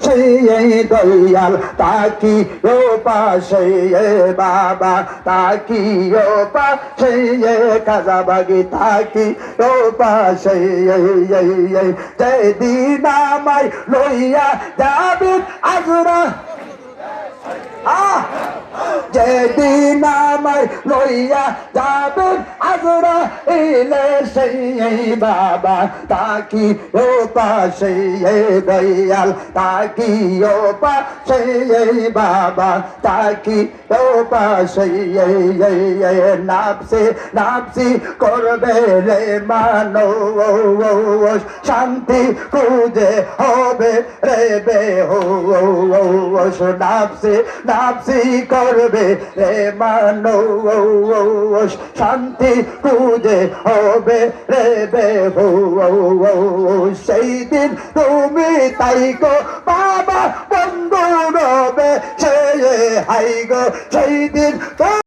সেই দয়াল তাকি ও পাশে বাবা তাকি ও পাশে কাজাবাগি তাকি ও পাশে যেদিন আমায় লইয়া যাবেন আজরা যেদিন আমায় লইয়া যাবেন আজরা এলে সেই বাবা তাকি ও পাশে দয়াল তাকি ও পাশে বাবা তাকি ও পাশে নাপসি নাপসি করবে রে মানো শান্তি খুঁজে হবে রে বেহোশ নাপসি নাপসি করবে রে মানুষ শান্তি খুঁজে হবে রে বেহোশ সেই দিন তুমি তাই গো বাবা বন্ধু রবে সে হাই গো সেই দিন